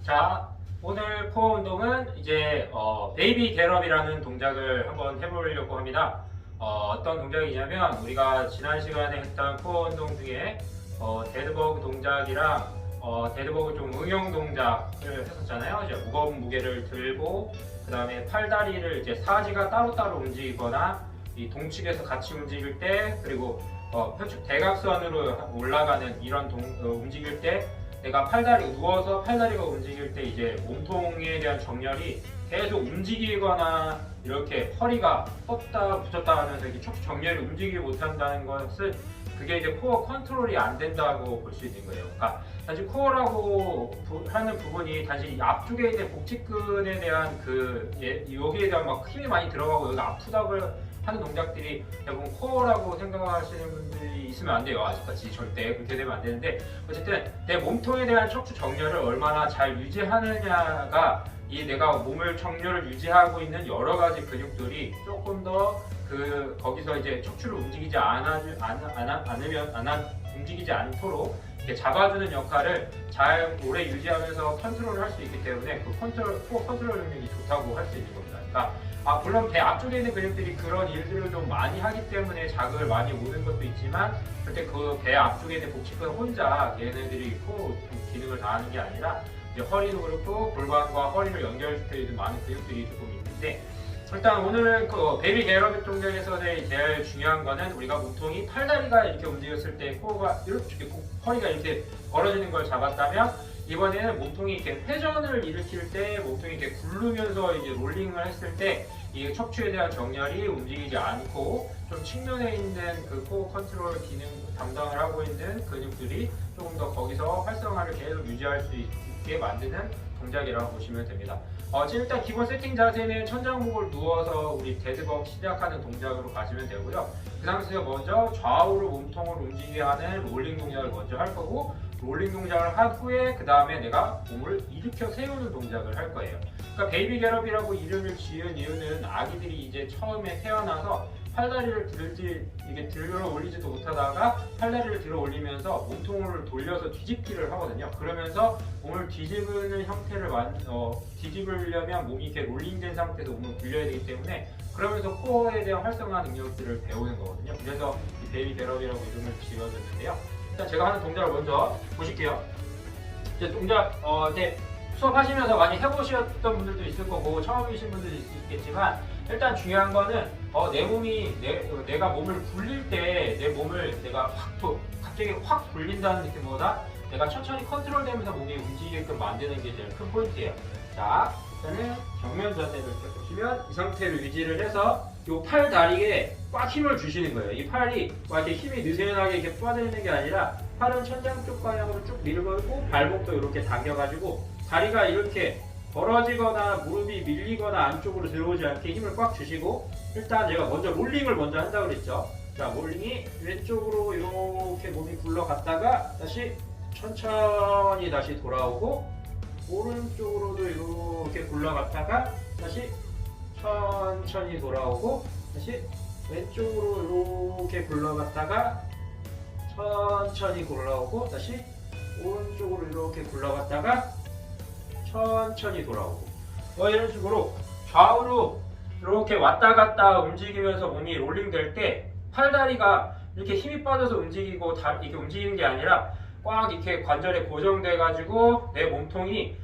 자, 오늘 코어 운동은 이제 베이비 겟업이라는 동작을 한번 해보려고 합니다. 어떤 동작이냐면 우리가 지난 시간에 했던 코어 운동 중에 데드버그 동작이랑 데드버그 좀 응용 동작을 했었잖아요. 이제 무거운 무게를 들고 그 다음에 팔다리를 이제 사지가 따로따로 움직이거나 이 동측에서 같이 움직일 때, 그리고 편축 대각선으로 올라가는 이런 움직일 때 내가 누워서 팔다리가 움직일 때 이제 몸통에 대한 정렬이 계속 움직이거나 이렇게 허리가 뻗다 붙였다 하면서 이렇게 척추 정렬이 움직이지 못한다는 것은 그게 이제 코어 컨트롤이 안 된다고 볼 수 있는 거예요. 그러니까 단지 코어라고 하는 부분이 단지 앞쪽에 있는 복직근에 대한 여기에 대한 막 힘이 많이 들어가고 여기가 아프다고 하는 동작들이 대부분 코어라고 생각하시는 분들이 있으면 안 돼요. 아직까지 절대 그렇게 되면 안 되는데, 어쨌든 내 몸통에 대한 척추 정렬을 얼마나 잘 유지하느냐가 이 내가 몸을 정렬을 유지하고 있는 여러 가지 근육들이 조금 더 거기서 이제 척추를 움직이지 움직이지 않도록 이렇게 잡아주는 역할을 잘 오래 유지하면서 컨트롤을 할 수 있기 때문에 코어 컨트롤 능력이 좋다고 할 수 있는 겁니다. 그러니까 물론 배 앞쪽에 있는 근육들이 그런 일들을 좀 많이 하기 때문에 자극을 많이 오는 것도 있지만, 절대 그 배 앞쪽에 있는 복직근 혼자 얘네들이 코어 기능을 다 하는 게 아니라 이제 허리도 그렇고 골반과 허리를 연결시켜주는 많은 근육들이 조금 있는데, 일단 오늘 베이비 겟업 동작에서의 제일 중요한 거는 우리가 몸통이 팔다리가 이렇게 움직였을 때 코어가 이렇게 허리가 이렇게 벌어지는 걸 잡았다면, 이번에는 몸통이 이렇게 회전을 일으킬 때 몸통이 이렇게 굴르면서 이제 롤링을 했을 때 이 척추에 대한 정렬이 움직이지 않고 좀 측면에 있는 그 코어 컨트롤 기능 담당을 하고 있는 근육들이 조금 더 거기서 활성화를 계속 유지할 수 있게 만드는 동작이라고 보시면 됩니다. 지금 일단 기본 세팅 자세는 천장복을 누워서 우리 데드버그 시작하는 동작으로 가시면 되고요. 그 상태에서 먼저 좌우로 몸통을 움직이게 하는 롤링 동작을 먼저 할 거고, 롤링 동작을 한 후에 그 다음에 내가 몸을 일으켜 세우는 동작을 할 거예요. 그러니까 베이비 겟업이라고 이름을 지은 이유는 아기들이 이제 처음에 태어나서 팔다리를 이게 들어 올리지도 못하다가 팔다리를 들어 올리면서 몸통을 돌려서 뒤집기를 하거든요. 그러면서 몸을 뒤집는 형태를 뒤집으려면 몸이 이렇게 롤링된 상태에서 몸을 굴려야 되기 때문에, 그러면서 코어에 대한 활성화 능력들을 배우는 거거든요. 그래서 이 베이비 겟업이라고 이름을 지어줬는데요. 일단 제가 하는 동작을 먼저 보실게요. 이제 동작 이제 수업하시면서 많이 해보셨던 분들도 있을 거고 처음이신 분들도 있겠지만, 일단 중요한 거는 내 몸이 내가 몸을 굴릴 때 내 몸을 내가 갑자기 확 굴린다는 느낌보다 내가 천천히 컨트롤되면서 몸이 움직이게끔 만드는 게 제일 큰 포인트예요. 자, 일단은 정면 자세를 이렇게 보시면 이 상태를 유지를 해서 이 팔 다리에 꽉 힘을 주시는 거예요. 이 팔이 막 이렇게 힘이 느슨하게 이렇게 뻗어있는 게 아니라 팔은 천장 쪽 방향으로 쭉 밀고 발목도 이렇게 당겨가지고 다리가 이렇게 벌어지거나 무릎이 밀리거나 안쪽으로 들어오지 않게 힘을 꽉 주시고, 일단 제가 먼저 롤링을 먼저 한다고 그랬죠. 자, 롤링이 왼쪽으로 이렇게 몸이 굴러갔다가 다시 천천히 다시 돌아오고, 오른쪽으로도 이렇게 굴러갔다가 다시 천천히 돌아오고, 다시 왼쪽으로 이렇게 굴러갔다가 천천히 돌아오고, 다시 오른쪽으로 이렇게 굴러갔다가 천천히 돌아오고, 이런 식으로 좌우로 이렇게 왔다 갔다 움직이면서 몸이 롤링 될 때 팔다리가 이렇게 힘이 빠져서 움직이고 이렇게 움직이는 게 아니라 꽉 이렇게 관절에 고정돼 가지고 내 몸통이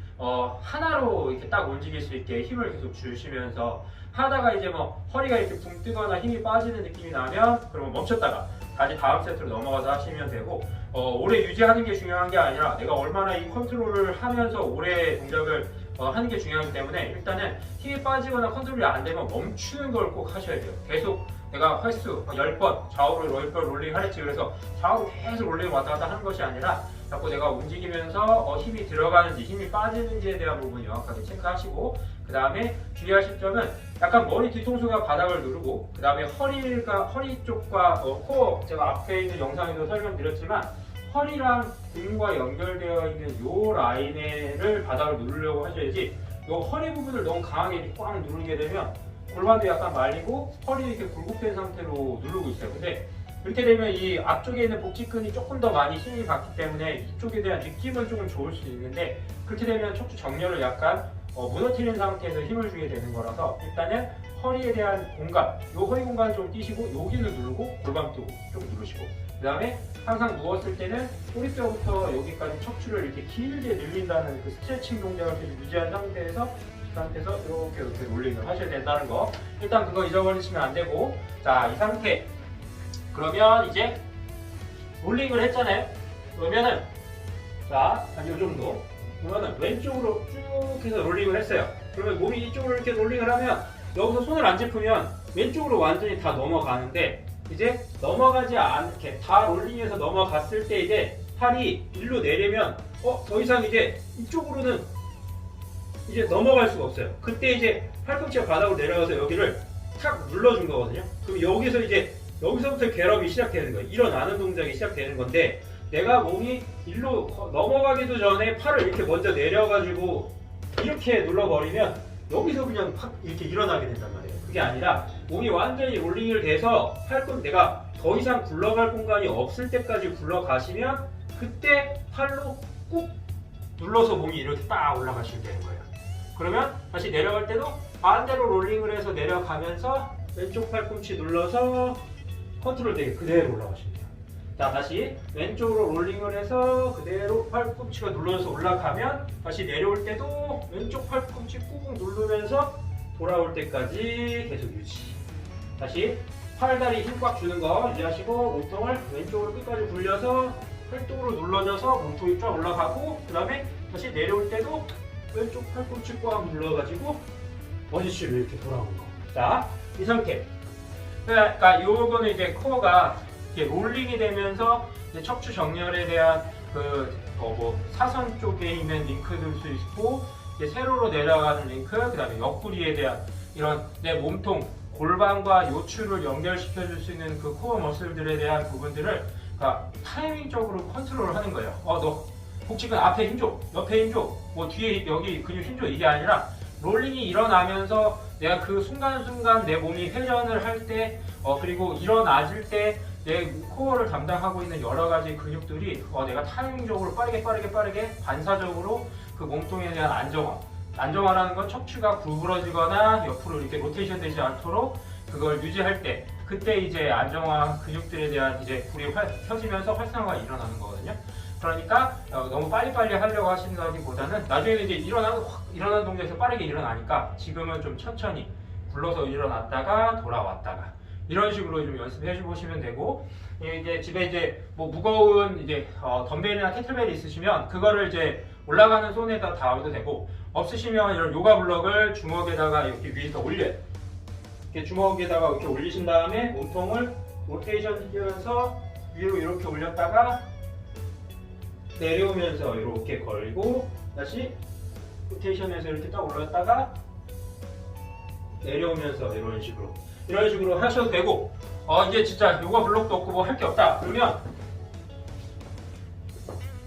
하나로 이렇게 딱 움직일 수 있게 힘을 계속 주시면서 하다가 이제 허리가 이렇게 붕 뜨거나 힘이 빠지는 느낌이 나면 그러면 멈췄다가 다시 다음 세트로 넘어가서 하시면 되고, 오래 유지하는 게 중요한 게 아니라 내가 얼마나 이 컨트롤을 하면서 오래 동작을 하는 게 중요하기 때문에, 일단은 힘이 빠지거나 컨트롤이 안 되면 멈추는 걸 꼭 하셔야 돼요. 계속 내가 횟수 10번 좌우로 10번 롤링 하랬지, 그래서 좌우로 계속 롤링 왔다 갔다 하는 것이 아니라 자꾸 내가 움직이면서 힘이 들어가는지 힘이 빠지는지에 대한 부분 명확하게 체크하시고, 그 다음에 주의하실 점은 약간 머리 뒤통수가 바닥을 누르고, 그 다음에 허리 쪽과 코어, 제가 앞에 있는 영상에도 설명드렸지만 허리랑 등과 연결되어 있는 요 라인을 바닥을 누르려고 하셔야지, 요 허리 부분을 너무 강하게 꽉 누르게 되면 골반도 약간 말리고 허리 이렇게 굴곡된 상태로 누르고 있어요. 근데 이렇게 되면 이 앞쪽에 있는 복직근이 조금 더 많이 힘이 받기 때문에 이쪽에 대한 느낌은 조금 좋을 수 있는데, 그렇게 되면 척추 정렬을 약간 무너뜨린 상태에서 힘을 주게 되는 거라서 일단은 허리에 대한 공간, 요 허리 공간 좀 띄시고 여기는 누르고 골반도 좀 누르시고, 그 다음에 항상 누웠을 때는 꼬리뼈부터 여기까지 척추를 이렇게 길게 늘린다는 그 스트레칭 동작을 계속 유지한 상태에서 이렇게 롤링을 하셔야 된다는 거, 일단 그거 잊어버리시면 안 되고. 자, 이 상태 그러면 이제 롤링을 했잖아요. 그러면은 자, 한 이 정도 그러면은 왼쪽으로 쭉 해서 롤링을 했어요. 그러면 몸이 이쪽으로 이렇게 롤링을 하면 여기서 손을 안 짚으면 왼쪽으로 완전히 다 넘어가는데, 이제 넘어가지 않게 다 롤링해서 넘어갔을 때 이제 팔이 일로 내리면 더 이상 이제 이쪽으로는 이제 넘어갈 수가 없어요. 그때 이제 팔꿈치가 바닥으로 내려가서 여기를 탁 눌러준 거거든요. 그럼 여기서 이제 여기서부터 갤럽이 시작되는 거예요. 일어나는 동작이 시작되는 건데, 내가 몸이 일로 넘어가기도 전에 팔을 이렇게 먼저 내려가지고 이렇게 눌러버리면 여기서 그냥 팍 이렇게 일어나게 된단 말이에요. 그게 아니라 몸이 완전히 롤링을 돼서 내가 더 이상 굴러갈 공간이 없을 때까지 굴러가시면 그때 팔로 꾹 눌러서 몸이 이렇게 딱 올라가시면 되는 거예요. 그러면 다시 내려갈 때도 반대로 롤링을 해서 내려가면서 왼쪽 팔꿈치 눌러서 컨트롤 되게 그대로 올라가시면 돼요. 자, 다시 왼쪽으로 롤링을 해서 그대로 팔꿈치가 눌러서 올라가면 다시 내려올 때도 왼쪽 팔꿈치 꾹 누르면서 돌아올 때까지 계속 유지. 다시 팔다리 힘 꽉 주는 거 유지하시고, 몸통을 왼쪽으로 끝까지 굴려서 팔뚝으로 눌러줘서 몸통이 쫙 올라가고, 그 다음에 다시 내려올 때도 왼쪽 팔꿈치 꽉 눌러가지고 원위치로 이렇게 돌아오는 거. 자, 이 상태. 그러니까 요거는 이제 코어가 이렇게 롤링이 되면서 이제 척추 정렬에 대한 사선 쪽에 있는 링크들 수 있고, 이제 세로로 내려가는 링크, 그 다음에 옆구리에 대한 이런 내 몸통, 골반과 요추를 연결시켜 줄 수 있는 그 코어 머슬들에 대한 부분들을 그러니까 타이밍적으로 컨트롤을 하는 거예요. 너 복직은 앞에 힘줘, 옆에 힘줘, 뭐 뒤에 여기 근육 힘줘, 이게 아니라 롤링이 일어나면서 내가 그 순간순간 내 몸이 회전을 할 때, 그리고 일어나질 때 내 코어를 담당하고 있는 여러 가지 근육들이 내가 타이밍적으로 빠르게 반사적으로 그 몸통에 대한 안정화라는 건 척추가 구부러지거나 옆으로 이렇게 로테이션 되지 않도록 그걸 유지할 때, 그때 이제 안정화 근육들에 대한 이제 불이 켜지면서 활성화가 일어나는 거거든요. 그러니까 너무 빨리빨리 하려고 하신다기보다는 나중에는 이제 일어나는 동작에서 빠르게 일어나니까 지금은 좀 천천히 굴러서 일어났다가 돌아왔다가 이런 식으로 좀 연습해 보시면 되고, 이제 집에 이제 뭐 무거운 이제 덤벨이나 캐틀벨이 있으시면 그거를 이제 올라가는 손에다 닿아도 되고, 없으시면 이런 요가 블럭을 주먹에다가 이렇게 위에서 올려요. 이렇게 주먹에다가 이렇게 올리신 다음에 몸통을 로테이션 시키면서 위로 이렇게 올렸다가 내려오면서 이렇게 걸고, 다시 로테이션에서 이렇게 딱 올렸다가 내려오면서 이런 식으로 하셔도 되고, 이제 진짜 요가 블록도 없고 뭐 할 게 없다 그러면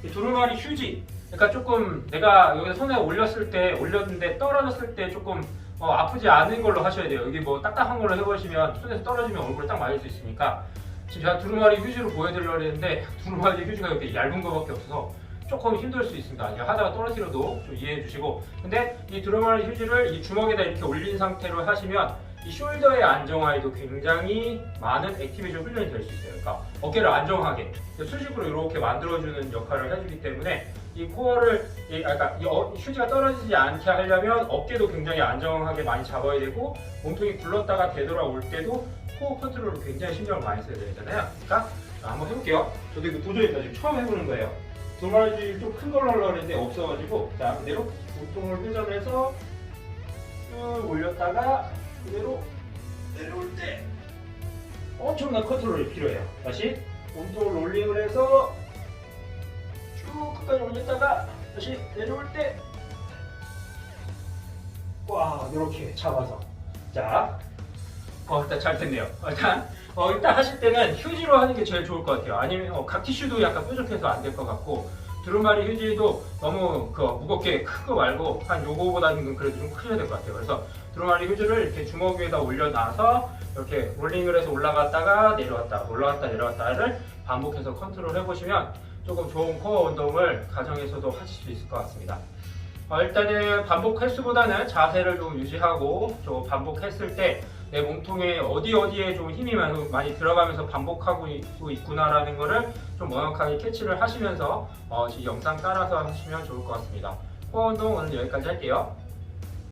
이 두루마리 휴지, 그러니까 조금 내가 여기서 손에 올렸는데 떨어졌을 때 조금 아프지 않은 걸로 하셔야 돼요. 여기 뭐 딱딱한 걸로 해보시면 손에서 떨어지면 얼굴에 딱 맞을 수 있으니까. 지금 제가 두루마리 휴지로 보여드리려고 했는데 두루마리 휴지가 이렇게 얇은 거밖에 없어서 조금 힘들 수 있습니다. 이제 하다가 떨어뜨려도 좀 이해해 주시고, 근데 이 두루마리 휴지를 이 주먹에다 이렇게 올린 상태로 하시면 이 숄더의 안정화에도 굉장히 많은 액티베이션 훈련이 될 수 있어요. 그러니까 어깨를 안정하게 수직으로 이렇게 만들어주는 역할을 해주기 때문에 이 코어를, 그러니까 이 휴지가 떨어지지 않게 하려면 어깨도 굉장히 안정하게 많이 잡아야 되고, 몸통이 굴렀다가 되돌아올 때도 코어 컨트롤을 굉장히 신경을 많이 써야 되잖아요. 그러니까 한번 해볼게요. 저도 이거 도저히 지금 처음 해보는 거예요. 두루마리 좀 큰 걸로 하려고 했는데 없어가지고, 자, 그대로 몸통을 회전해서 쭉 올렸다가 그대로 내려올 때 엄청난 컨트롤이 필요해요. 다시 몸통을 롤링을 해서 쭉 끝까지 올렸다가 다시 내려올 때 와, 이렇게 잡아서. 자, 일단 잘 됐네요. 일단 하실 때는 휴지로 하는 게 제일 좋을 것 같아요. 아니면 각 티슈도 약간 뾰족해서 안 될 것 같고, 두루마리 휴지도 너무 무겁게 큰 거 말고 한 요거보다는 그래도 좀 크셔야 될 것 같아요. 그래서 두루마리 휴지를 이렇게 주먹 위에다 올려놔서 이렇게 롤링을 해서 올라갔다가 내려왔다, 올라갔다 내려왔다를 반복해서 컨트롤 해보시면 조금 좋은 코어 운동을 가정에서도 하실 수 있을 것 같습니다. 일단은 반복 횟수보다는 자세를 좀 유지하고 좀 반복했을 때 내 몸통에 어디에 좀 힘이 많이 들어가면서 반복하고 있구나라는 거를 좀 명확하게 캐치를 하시면서 이 영상 따라서 하시면 좋을 것 같습니다. 코어 운동 오늘 여기까지 할게요.